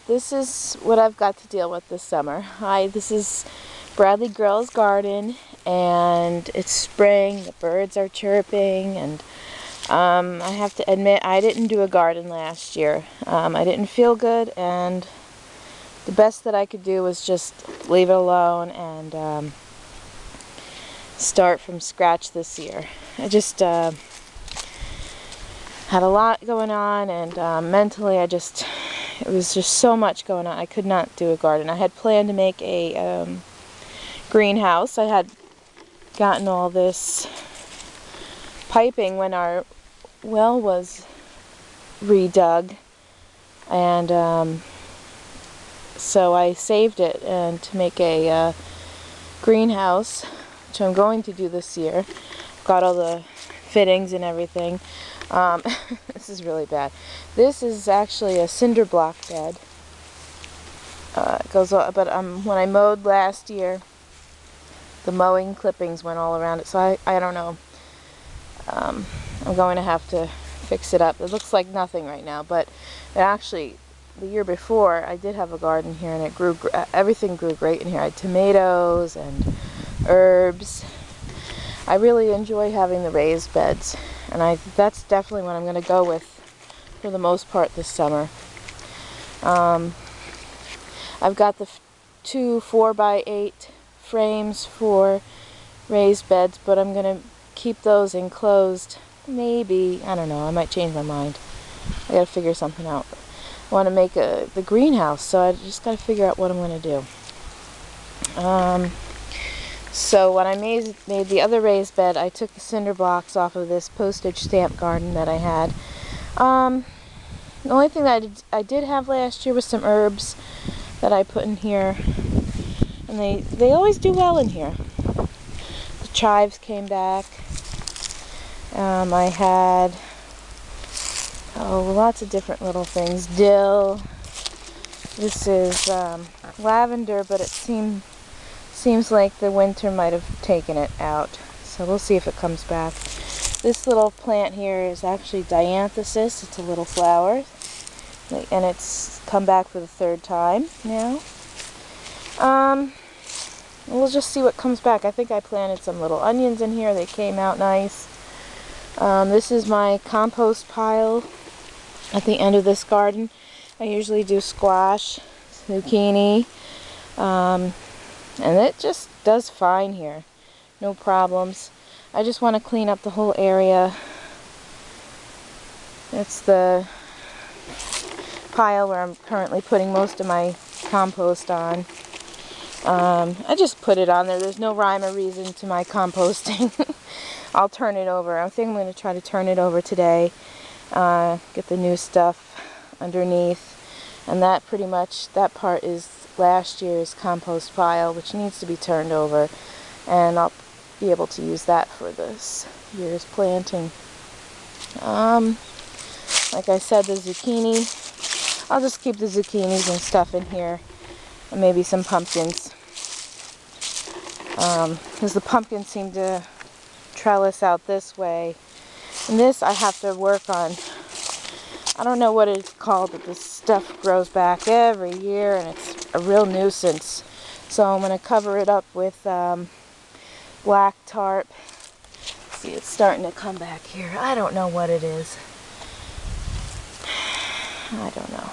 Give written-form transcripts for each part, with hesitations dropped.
this is what I've got to deal with this summer. Hi, this is Bradley Grell's garden, and it's spring, the birds are chirping, and I have to admit I didn't do a garden last year. I didn't feel good, and the best that I could do was just leave it alone and start from scratch this year. I just had a lot going on, and mentally it was just so much going on. I could not do a garden. I had planned to make a greenhouse. I had gotten all this piping when our well was redug, and so I saved it and to make a greenhouse, which I'm going to do this year. Got all the fittings and everything. This is really bad. This is actually a cinder block bed. It goes on, but when I mowed last year, the mowing clippings went all around it, so I don't know. I'm going to have to fix it up. It looks like nothing right now, but it actually, the year before, I did have a garden here, and it grew. Everything grew great in here. I had tomatoes and herbs. I really enjoy having the raised beds, and that's definitely what I'm going to go with for the most part this summer. I've got the two 4x8 frames for raised beds, but I'm going to keep those enclosed. Maybe, I don't know, I might change my mind. I got to figure something out. I want to make the greenhouse, so I just got to figure out what I'm going to do. So when I made the other raised bed, I took the cinder blocks off of this postage stamp garden that I had. The only thing that I did have last year was some herbs that I put in here, and they always do well in here. The chives came back. I had lots of different little things. Dill. This is lavender, but it seems like the winter might have taken it out, so we'll see if it comes back. This little plant here is actually dianthesis. It's a little flower, and it's come back for the third time now. We'll just see what comes back. I think I planted some little onions in here. They came out nice. This is my compost pile at the end of this garden. I usually do squash, zucchini, and it just does fine here. No problems. I just want to clean up the whole area. It's the pile where I'm currently putting most of my compost on. I just put it on there. There's no rhyme or reason to my composting. I'll turn it over. I think I'm going to try to turn it over today. Get the new stuff underneath. And that part is last year's compost pile, which needs to be turned over, and I'll be able to use that for this year's planting. Like I said, the zucchini, I'll just keep the zucchinis and stuff in here, and maybe some pumpkins, because the pumpkins seem to trellis out this way, and this I have to work on. I don't know what it's called, but this stuff grows back every year, and it's a real nuisance. So I'm going to cover it up with black tarp. See, it's starting to come back here. I don't know what it is. I don't know.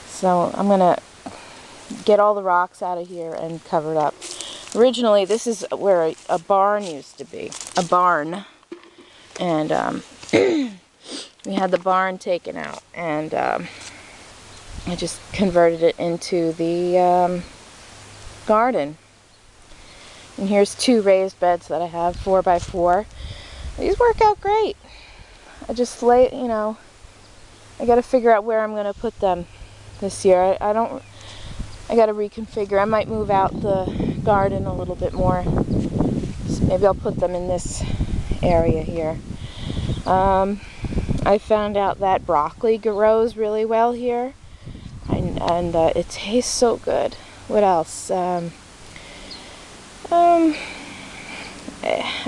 So I'm going to get all the rocks out of here and cover it up. Originally, this is where a barn used to be. A barn. And we had the barn taken out, and I just converted it into the garden. And here's two raised beds that I have, 4x4. These work out great. I just I got to figure out where I'm going to put them this year. I got to reconfigure. I might move out the garden a little bit more. So maybe I'll put them in this area here. I found out that broccoli grows really well here, and it tastes so good. What else? I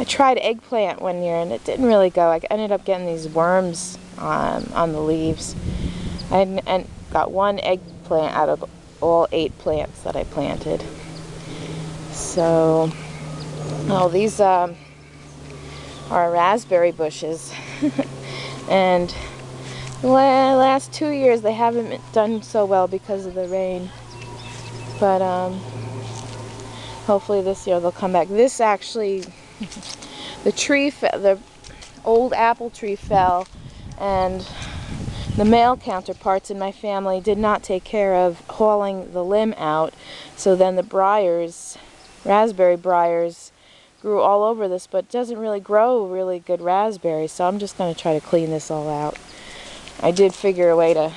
tried eggplant one year, and it didn't really go. I ended up getting these worms on the leaves. I got one plant out of all 8 plants that I planted. So, oh, these are raspberry bushes. And the last 2 years they haven't done so well because of the rain. But hopefully this year they'll come back. This actually, the old apple tree fell, and the male counterparts in my family did not take care of hauling the limb out. So then the briars, raspberry briars, grew all over this, but doesn't really grow really good raspberries. So I'm just going to try to clean this all out. I did figure a way to,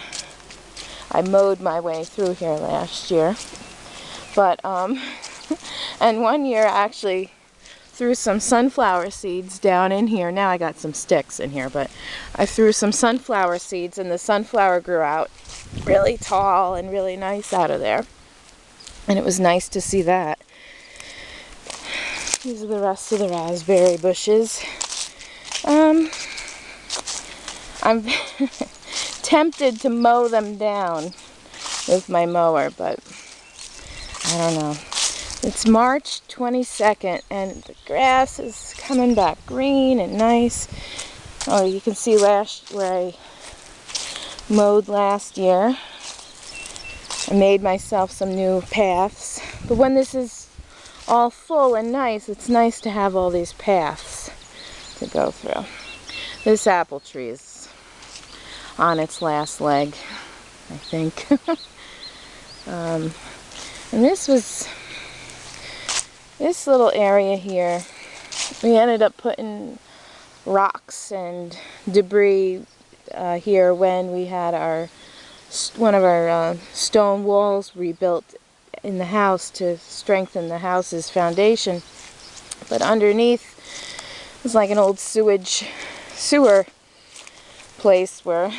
I mowed my way through here last year. But, and one year I actually threw some sunflower seeds down in here. Now I got some sticks in here, but I threw some sunflower seeds and the sunflower grew out really tall and really nice out of there. And it was nice to see that. These are the rest of the raspberry bushes. I'm tempted to mow them down with my mower, but I don't know. It's March 22nd and the grass is coming back green and nice. Oh, you can see where I mowed last year. I made myself some new paths. But when this is all full and nice, it's nice to have all these paths to go through. This apple tree is on its last leg, I think. And this little area here, we ended up putting rocks and debris here when we had one of our stone walls rebuilt in the house to strengthen the house's foundation. But underneath was like an old sewer place where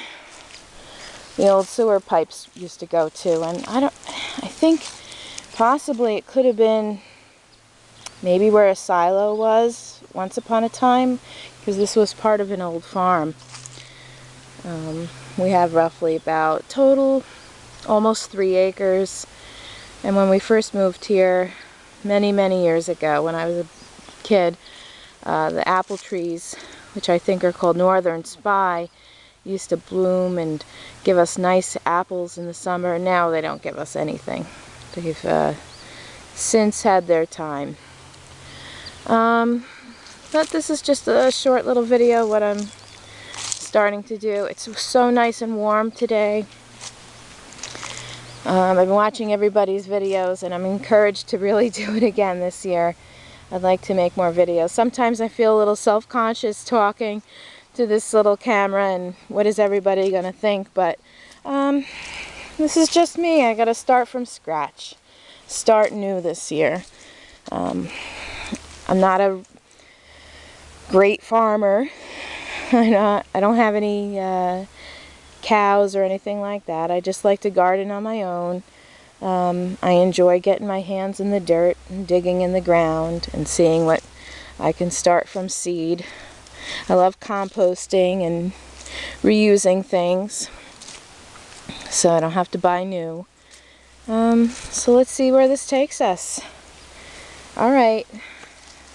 the old sewer pipes used to go to, and I think possibly it could have been maybe where a silo was once upon a time, because this was part of an old farm. We have roughly about total almost 3 acres, and when we first moved here many years ago when I was a kid, the apple trees, which I think are called Northern Spy, used to bloom and give us nice apples in the summer. Now they don't give us anything. They've since had their time. But this is just a short little video what I'm starting to do. It's so nice and warm today. I've been watching everybody's videos and I'm encouraged to really do it again this year. I'd like to make more videos. Sometimes I feel a little self-conscious talking to this little camera and what is everybody going to think, but this is just me. I got to start from scratch. Start new this year. I'm not a great farmer. I don't have any cows or anything like that. I just like to garden on my own. I enjoy getting my hands in the dirt and digging in the ground and seeing what I can start from seed. I love composting and reusing things so I don't have to buy new. So let's see where this takes us. Alright.